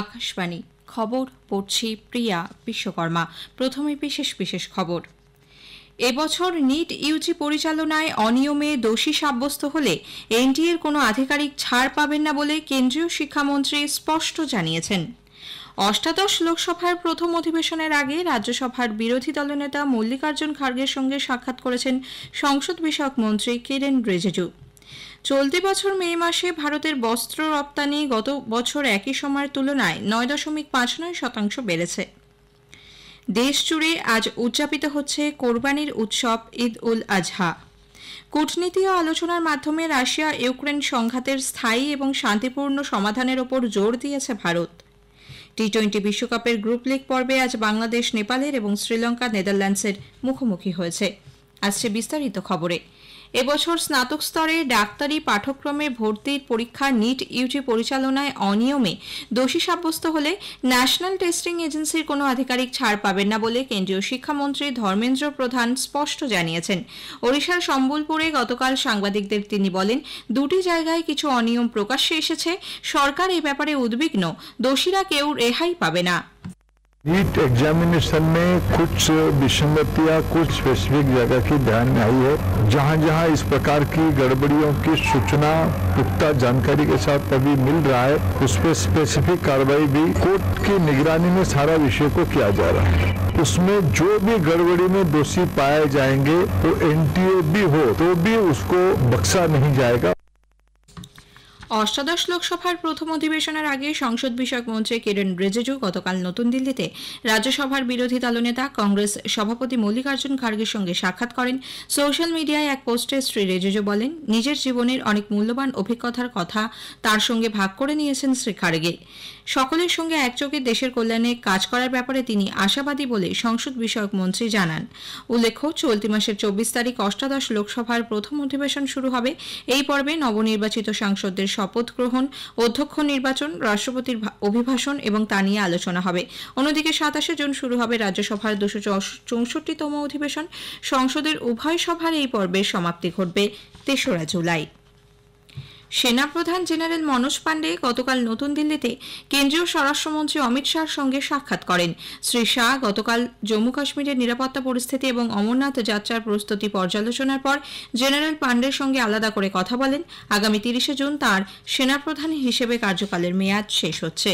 আকাশবাণী খবর পড়ছি প্রিয়া বিশ্বকর্মা। প্রথমে বিশেষ বিশেষ খবর। এবছর নিট ইউজি পরিচালনায় অনিয়মে দোষী সাব্যস্ত হলে এনটিএর কোনো আধিকারিক ছাড় পাবেন না বলে কেন্দ্রীয় শিক্ষামন্ত্রী স্পষ্ট জানিয়েছেন। অষ্টাদশ লোকসভার প্রথম অধিবেশনের আগে রাজ্যসভার বিরোধী দলনেতা মল্লিকার্জুন খার্গের সঙ্গে সাক্ষাৎ করেছেন সংসদ বিষয়ক মন্ত্রী কিরেন রিজিজু। চলতি বছর মে মাসে ভারতের বস্ত্র রপ্তানি গত বছর একই সময়ের তুলনায় ৯.৫৯% বেড়েছে। দেশ জুড়ে আজ উদযাপিত হচ্ছে কোরবানির উৎসব ঈদ উল আজহা। কূটনীতি ও আলোচনার মাধ্যমে রাশিয়া ইউক্রেন সংঘাতের স্থায়ী এবং শান্তিপূর্ণ সমাধানের ওপর জোর দিয়েছে ভারত। টি-20 বিশ্বকাপের গ্রুপ লিগ পর্বে আজ বাংলাদেশ নেপালের এবং শ্রীলঙ্কা নেদারল্যান্ডসের মুখোমুখি হয়েছে। আসছে বিস্তারিত খবরে। এবছর স্নাতক স্তরে ডাক্তারি পাঠ্যক্রমে ভর্তির পরীক্ষা নিট ইউজি পরিচালনায় অনিয়মে দোষী সাব্যস্ত হলে ন্যাশনাল টেস্টিং এজেন্সির কোনো আধিকারিক ছাড় পাবেন না বলে কেন্দ্রীয় শিক্ষামন্ত্রী ধর্মেন্দ্র প্রধান স্পষ্ট জানিয়েছেন। ওড়িশার সম্বলপুরে গতকাল সাংবাদিকদের তিনি বলেন, দুটি জায়গায় কিছু অনিয়ম প্রকাশ্যে এসেছে, সরকার এই ব্যাপারে উদ্বিগ্ন, দোষীরা কেউ রেহাই পাবে না। नीट एग्जामिनेशन में कुछ विसंगतियां कुछ स्पेसिफिक जगह की ध्यान में आई है। जहां जहां इस प्रकार की गड़बड़ियों की सूचना पुख्ता जानकारी के साथ अभी मिल रहा है, उस पर स्पेसिफिक कार्रवाई भी कोर्ट की निगरानी में सारा विषय को किया जा रहा है। उसमें जो भी गड़बड़ी में दोषी पाए जाएंगे तो एनटीए भी हो तो भी उसको बख्शा नहीं जाएगा। অষ্টাদশ লোকসভার প্রথম অধিবেশনের আগে সংসদ বিষয়ক মন্ত্রী কিরেন রিজিজু গতকাল নতুন দিল্লিতে রাজ্যসভার বিরোধী দলনেতা কংগ্রেস সভাপতি মল্লিকার্জুন খার্গের সঙ্গে সাক্ষাৎ করেন। সোশ্যাল মিডিয়ায় এক পোস্টে শ্রী রিজিজু বলেন, নিজের জীবনের অনেক মূল্যবান অভিজ্ঞতার কথা তার সঙ্গে ভাগ করে নিয়েছেন শ্রী খার্গে। সকলের সঙ্গে একযোগে দেশের কল্যাণে কাজ করার ব্যাপারে তিনি আশাবাদী বলে সংসদ বিষয়ক মন্ত্রী জানান। উল্লেখ্য, চলতি মাসের ২৪ তারিখ অষ্টাদশ লোকসভার প্রথম অধিবেশন শুরু হবে। এই পর্বে নবনির্বাচিত সাংসদদের শপথ গ্রহণ, অধ্যক্ষ নির্বাচন, রাষ্ট্রপতির অভিভাষণ এবং তা নিয়ে আলোচনা হবে। অন্যদিকে ২৭ জুন শুরু হবে রাজ্যসভার ২৬৪তম অধিবেশন। সংসদের উভয় সভার এই পর্বের সমাপ্তি ঘটবে ৩রা জুলাই। সেনাপ্রধান জেনারেল মনোজ পাণ্ডে গতকাল নতুন দিল্লিতে কেন্দ্রীয় স্বরাষ্ট্রমন্ত্রী অমিত শাহর সঙ্গে সাক্ষাৎ করেন। শ্রী শাহ গতকাল জম্মু কাশ্মীরের নিরাপত্তা পরিস্থিতি এবং অমরনাথ যাত্রার প্রস্তুতি পর্যালোচনার পর জেনারেল পাণ্ডের সঙ্গে আলাদা করে কথা বলেন। আগামী ৩০ জুন তাঁর সেনাপ্রধান হিসেবে কার্যকালের মেয়াদ শেষ হচ্ছে।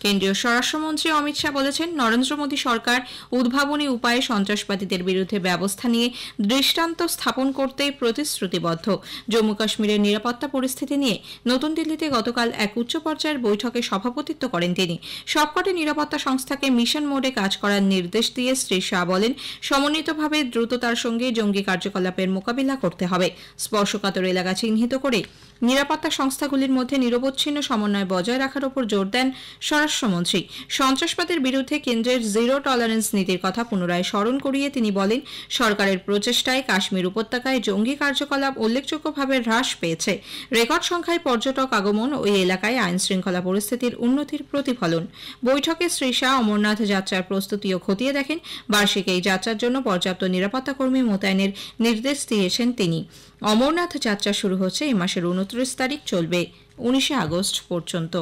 কেন্দ্রীয় স্বরাষ্ট্রমন্ত্রী অমিত শাহ বলেছেন, নরেন্দ্র মোদী সরকার উদ্ভাবনী উপায়ে সন্ত্রাসবাদীদের বিরুদ্ধে ব্যবস্থা নিয়ে দৃষ্টান্ত স্থাপন করতে প্রতিশ্রুতিবদ্ধ। জম্মু কাশ্মীরের নিরাপত্তা পরিস্থিতি নিয়ে নতুন দিল্লিতে গতকাল এক উচ্চ পর্যায়ের বৈঠকে সভাপতিত্ব করেন তিনি। সবকটি নিরাপত্তা সংস্থাকে মিশন মোডে কাজ করার নির্দেশ দিয়ে শ্রী শাহ বলেন, সমন্বিতভাবে দ্রুততার সঙ্গে জঙ্গি কার্যকলাপের মোকাবিলা করতে হবে। স্পর্শকাতর এলাকা চিহ্নিত করে নিরাপত্তা সংস্থাগুলির মধ্যে নিরবচ্ছিন্ন সমন্বয় বজায় রাখার উপর জোর দেন স্বরাষ্ট্রমন্ত্রী। সন্ত্রাসবাদের বিরুদ্ধে কেন্দ্রের জিরো টলারেন্স নীতির কথা পুনরায় স্মরণ করিয়ে তিনি বলেন, সরকারের প্রচেষ্টায় কাশ্মীর উপত্যকায় জঙ্গি কার্যকলাপ উল্লেখযোগ্যভাবে হ্রাস পেয়েছে। রেকর্ড সংখ্যায় পর্যটক আগমন ওই এলাকায় আইন শৃঙ্খলা পরিস্থিতির উন্নতির প্রতিফলন। বৈঠকে শ্রী শাহ অমরনাথ যাত্রার প্রস্তুতিও খতিয়ে দেখেন। বার্ষিক এই যাত্রার জন্য পর্যাপ্ত নিরাপত্তা কর্মী মোতায়েনের নির্দেশ দিয়েছেন তিনি। অমরনাথ যাত্রা শুরু হচ্ছে এই মাসের ২৯ তারিখ, চলবে ১৯ আগস্ট পর্যন্ত।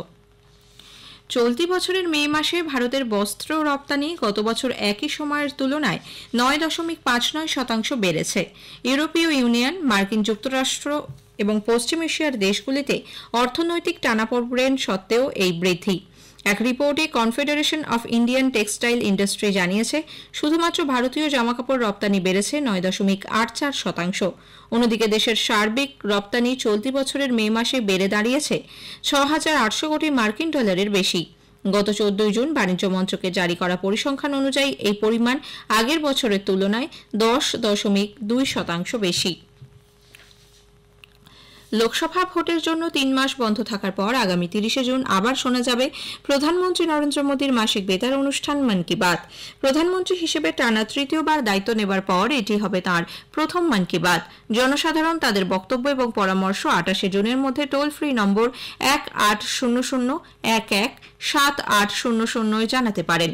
চলতি বছরের মে মাসে ভারতের বস্ত্র রপ্তানি গত বছর একই সময়ের তুলনায় ৯.৫৯% বেড়েছে। ইউরোপীয় ইউনিয়ন, মার্কিন যুক্তরাষ্ট্র এবং পশ্চিম এশিয়ার দেশগুলিতে অর্থনৈতিক টানাপোড়েন সত্ত্বেও এই বৃদ্ধি। এক রিপোর্টে confederation of Indian textile industry জানিয়েছে, শুধুমাত্র ভারতীয় জামাকাপড় রপ্তানি বেড়েছে ৯.৮৪%। অন্যদিকে দেশের সার্বিক রপ্তানি চলতি বছরের মে মাসে বেড়ে দাঁড়িয়েছে ৬,৮০০ কোটি মার্কিন ডলারের বেশি। গত ১৪ জুন বাণিজ্য মন্ত্রকের জারি করা পরিসংখ্যান অনুযায়ী এই পরিমাণ আগের বছরের তুলনায় ১০.২% বেশি। লোকসভা ভোটের জন্য ৩ মাস বন্ধ থাকার পর আগামী ৩০ জুন আবার শোনা যাবে প্রধানমন্ত্রী নরেন্দ্র মোদীর মাসিক বেতার অনুষ্ঠান মন কি বাত। প্রধানমন্ত্রী হিসেবে টানা তৃতীয়বার দায়িত্ব নেবার পর এটি হবে তাঁর প্রথম মন কি বাত। জনসাধারণ তাদের বক্তব্য এবং পরামর্শ ২৮ জুনের মধ্যে টোল ফ্রি নম্বর ১৮০০ ১১ ৭৮০০ জানাতে পারেন।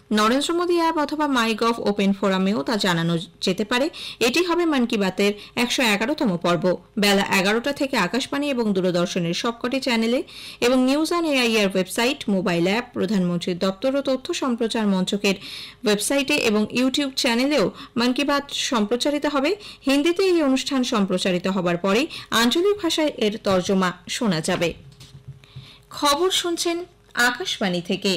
নরেন্দ্র মোদী অ্যাপ অথবা মাইগভ ওপেন ফোরামেও তা জানানো যেতে পারে। এটি হবে মন কি বাতের 111তম পর্ব। বেলা 11টা থেকে আকাশবাণী এবং দূরদর্শনের সবকটি চ্যানেলে এবং news on AIR website, mobile app, প্রধানমন্ত্রীর দপ্তর ও তথ্য সম্প্রচার মন্ত্রকের ওয়েবসাইটে এবং ইউটিউব চ্যানেলেও মন কি বাত সম্প্রচারিত হবে। হিন্দিতে এই অনুষ্ঠান সম্প্রচারিত হবার পরে আঞ্চলিক ভাষায় এর তর্জমা শোনা যাবে। খবর শুনছেন আকাশবাণী থেকে।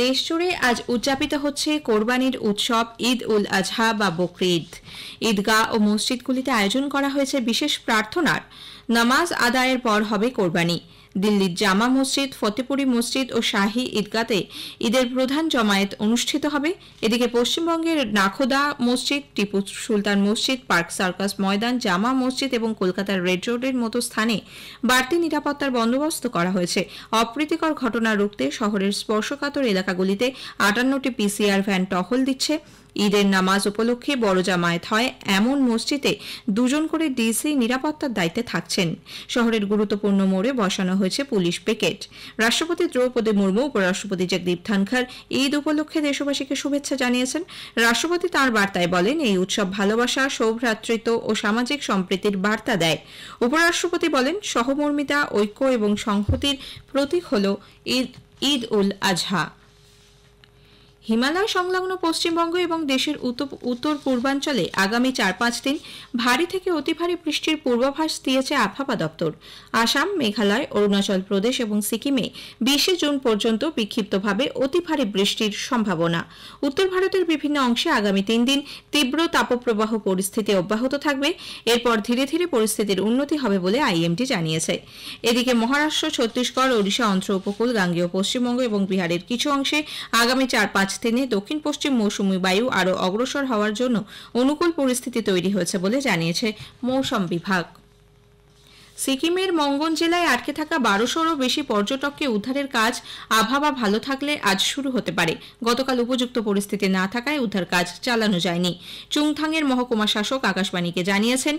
দেশজুড়ে আজ উদযাপিত হচ্ছে কোরবানির উৎসব ঈদ উল আজহা বা বকরি ঈদ। ঈদগাহ ও মসজিদগুলিতে আয়োজন করা হয়েছে বিশেষ প্রার্থনার। নামাজ আদায়ের পর হবে কোরবানি। দিল্লির জামা মসজিদ, ফতেপুরি মসজিদ ও শাহী ঈদগাতে ঈদের প্রধান জমায়েত অনুষ্ঠিত হবে। এদিকে পশ্চিমবঙ্গের নাখোদা মসজিদ, টিপু সুলতান মসজিদ, পার্ক সার্কাস ময়দান, জামা মসজিদ এবং কলকাতার রেড রোডের মতো স্থানে বাড়তি নিরাপত্তার বন্দোবস্ত করা হয়েছে। অপ্রীতিকর ঘটনা রুখতে শহরের স্পর্শকাতর এলাকাগুলিতে 58টি পিসিআর ভ্যান টহল দিচ্ছে। ঈদের নামাজ উপলক্ষে বড় জামায়াত হয় এমন মসজিদে 2 জন করে ডিসি নিরাপত্তার দায়িত্বে থাকছেন। শহরের গুরুত্বপূর্ণ মোড়ে বসানো হয়েছে পুলিশ পিকেট। রাষ্ট্রপতি দ্রৌপদী মুর্মু, উপরাষ্ট্রপতি জগদীপ ধনখড় ঈদ উপলক্ষে দেশবাসীকে শুভেচ্ছা জানিয়েছেন। রাষ্ট্রপতি তাঁর বার্তায় বলেন, এই উৎসব ভালোবাসা, সৌভ্রাতৃত্ব ও সামাজিক সম্প্রীতির বার্তা দেয়। উপরাষ্ট্রপতি বলেন, সহমর্মিতা, ঐক্য এবং সংহতির প্রতীক হল ঈদ উল আজহা। হিমালয় সংলগ্ন পশ্চিমবঙ্গ এবং দেশের উত্তর পূর্বাঞ্চলে আগামী 4-5 দিন ভারী থেকে অতি ভারী বৃষ্টির পূর্বাভাস দিয়েছে আবহাওয়া দপ্তর। আসাম, মেঘালয়, অরুণাচল প্রদেশ এবং সিকিমে 20 জুন পর্যন্ত বিক্ষিপ্তভাবে অতি ভারী বৃষ্টির সম্ভাবনা। উত্তর ভারতের বিভিন্ন অংশে আগামী 3 দিন তীব্র তাপপ্রবাহ পরিস্থিতি অব্যাহত থাকবে। এরপর ধীরে ধীরে পরিস্থিতির উন্নতি হবে বলে আইএমডি জানিয়েছে। এদিকে মহারাষ্ট্র, ছত্তিশগড়, ওড়িশা, অন্ধ্র উপকূল, গাঙ্গেয় পশ্চিমবঙ্গ এবং বিহারের কিছু অংশে আগামী 4-5 দিনে দক্ষিণ পশ্চিম মৌসুমী বায়ু আরও অগ্রসর হওয়ার জন্য অনুকূল পরিস্থিতি তৈরি হয়েছে বলে জানিয়েছে মৌসুম বিভাগ। সিকিমের মঙ্গন জেলায় আটকে থাকা 1200-রও বেশি পর্যটককে উদ্ধারের কাজ আবহাওয়া ভালো থাকলে আজ শুরু হতে পারে। গতকাল উপযুক্ত পরিস্থিতি না থাকায় উদ্ধার কাজ চালানো যায়নি। চুংথাংয়ের মহকুমা শাসক আকাশবাণীকে জানিয়েছেন,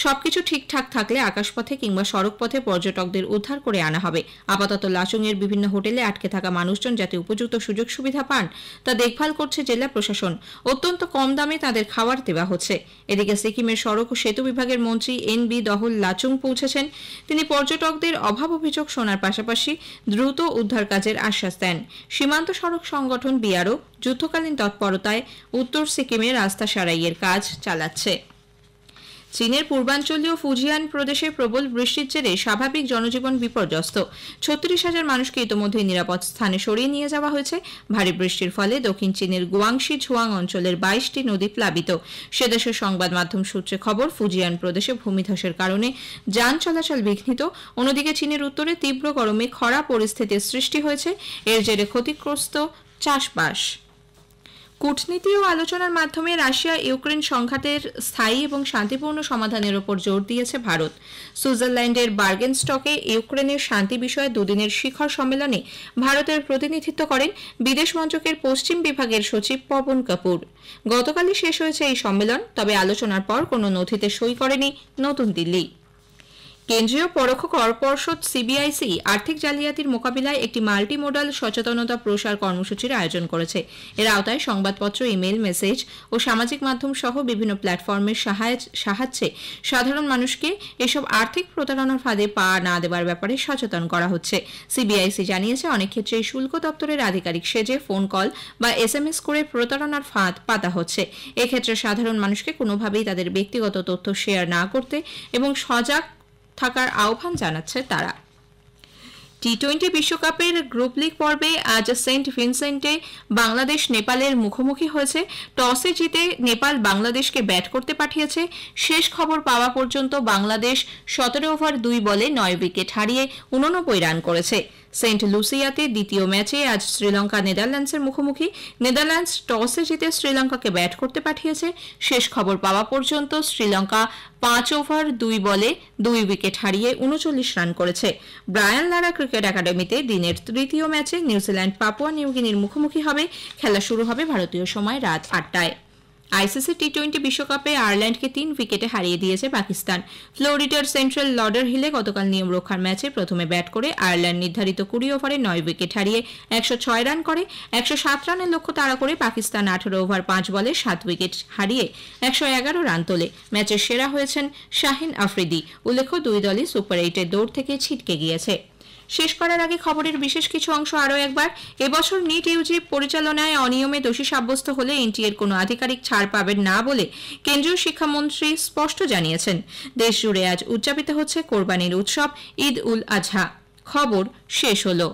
সবকিছু ঠিকঠাক থাকলে আকাশপথে কিংবা সড়কপথে পর্যটকদের উদ্ধার করে আনা হবে। আপাতত লাচুংয়ের বিভিন্ন হোটেলে আটকে থাকা মানুষজন যাতে উপযুক্ত সুযোগ সুবিধা পান তা দেখভাল করছে জেলা প্রশাসন। অত্যন্ত কম দামে তাদের খাবার দেওয়া হচ্ছে। এদিকে সিকিমের সড়ক ও সেতু বিভাগের মন্ত্রী এন.বি. দহল লাচুং পৌঁছেছেন। তিনি পর্যটকদের অভাব অভিযোগ শোনার পাশাপাশি দ্রুত উদ্ধার কাজের আশ্বাস দেন। সীমান্ত সড়ক সংগঠন বিআরও যুদ্ধকালীন তৎপরতায় উত্তর সিকিমে রাস্তা সারাইয়ের কাজ চালাচ্ছে। চীনের পূর্বাঞ্চলীয় ফুজিয়ান প্রদেশে প্রবল বৃষ্টির জেরে স্বাভাবিক জনজীবন বিপর্যস্ত। 36,000 মানুষকে ইতোমধ্যেই নিরাপদ স্থানে সরিয়ে নিয়ে যাওয়া হয়েছে। ভারী বৃষ্টির ফলে দক্ষিণ চীনের গুয়াংশি ঝুয়াং অঞ্চলের 22টি নদী প্লাবিত। সে দেশের সংবাদ মাধ্যম সূত্রে খবর, ফুজিয়ান প্রদেশে ভূমিধসের কারণে যান চলাচল বিঘ্নিত। অন্যদিকে চীনের উত্তরে তীব্র গরমে খরা পরিস্থিতির সৃষ্টি হয়েছে। এর জেরে ক্ষতিগ্রস্ত চাষবাস। কূটনীতি ও আলোচনার মাধ্যমে রাশিয়া ইউক্রেন সংঘাতের স্থায়ী এবং শান্তিপূর্ণ সমাধানের ওপর জোর দিয়েছে ভারত। সুইজারল্যান্ডের বার্গেনস্টকে ইউক্রেনের শান্তি বিষয়ে 2 দিনের শিখর সম্মেলনে ভারতের প্রতিনিধিত্ব করেন বিদেশ মন্ত্রকের পশ্চিম বিভাগের সচিব পবন কাপুর। গতকালই শেষ হয়েছে এই সম্মেলন, তবে আলোচনার পর কোনো নথিতে সই করেনি নতুন দিল্লি। কেন্দ্রীয় পরোক্ষ কর পর্ষদ সিবিআইসি আর্থিক জালিয়াতির মোকাবিলায় একটি মাল্টি মোডাল সচেতনতা প্রসার কর্মসূচির আয়োজন করেছে। এর আওতায় সংবাদপত্র, ইমেল, মেসেজ ও সামাজিক মাধ্যম সহ বিভিন্ন প্ল্যাটফর্মের সাহায্যে সাধারণ মানুষকে এসব আর্থিক প্রতারণার ফাঁদে পা না দেওয়ার ব্যাপারে সচেতন করা হচ্ছে। সিবিআইসি জানিয়েছে, অনেক ক্ষেত্রেই শুল্ক দপ্তরের আধিকারিক সেজে ফোন কল বা এসএমএস করে প্রতারণার ফাঁদ পাতা হচ্ছে। এক্ষেত্রে সাধারণ মানুষকে কোনোভাবেই তাদের ব্যক্তিগত তথ্য শেয়ার না করতে এবং সজাগ থাকার আহ্বান জানাচ্ছে তারা। টি-20 বিশ্বকাপের গ্রুপ লিগ পর্বে আজ সেন্ট ভিনসেন্টে বাংলাদেশ নেপালের মুখোমুখি হয়েছে। টসে জিতে নেপাল বাংলাদেশকে ব্যাট করতে পাঠিয়েছে। শেষ খবর পাওয়া পর্যন্ত বাংলাদেশ 17 ওভার 2 বলে 9 উইকেট হারিয়ে 89 রান করেছে। সেন্ট লুসিয়াতে দ্বিতীয় ম্যাচে আজ শ্রীলঙ্কা নেদারল্যান্ডসের মুখোমুখি। নেদারল্যান্ডস টসে জিতে শ্রীলঙ্কাকে ব্যাট করতে পাঠিয়েছে। শেষ খবর পাওয়া পর্যন্ত শ্রীলঙ্কা 5 ওভার 2 বলে 2 উইকেট হারিয়ে 39 রান করেছে। ব্রায়ান লারা ক্রিকেট একাডেমিতে দিনের তৃতীয় ম্যাচে নিউজিল্যান্ড পাপুয়া নিউগিনির মুখোমুখি হবে। খেলা শুরু হবে ভারতীয় সময় রাত 8টায়। আইসিসি টি-20 বিশ্বকাপে আয়ারল্যান্ডকে 3 উইকেটে হারিয়ে দিয়েছে পাকিস্তান। ফ্লোরিডার সেন্ট্রাল লডার হিলে গতকাল নিয়ম রক্ষার ম্যাচে প্রথমে ব্যাট করে আয়ারল্যান্ড নির্ধারিত 20 ওভারে 9 উইকেট হারিয়ে 106 রান করে। 107 রানের লক্ষ্য তাড়া করে পাকিস্তান 18 ওভার 5 বলে 7 উইকেট হারিয়ে 111 রান তোলে। ম্যাচের সেরা হয়েছেন শাহিন আফ্রিদি। উল্লেখ্য, দুই দলই সুপার 8-এর দৌড় থেকে ছিটকে গিয়েছে। শেষ করার আগে খবরের বিশেষ কিছু অংশ আরও একবার। এবছর নিট ইউজি পরিচালনায় অনিয়মে দোষী সাব্যস্ত হলে এনটিএর কোনো আধিকারিক ছাড় পাবেন না বলে কেন্দ্রীয় শিক্ষামন্ত্রী স্পষ্ট জানিয়েছেন। দেশ জুড়ে আজ উদযাপিত হচ্ছে কোরবানির উৎসব ঈদ উল আজহা। খবর শেষ হলো।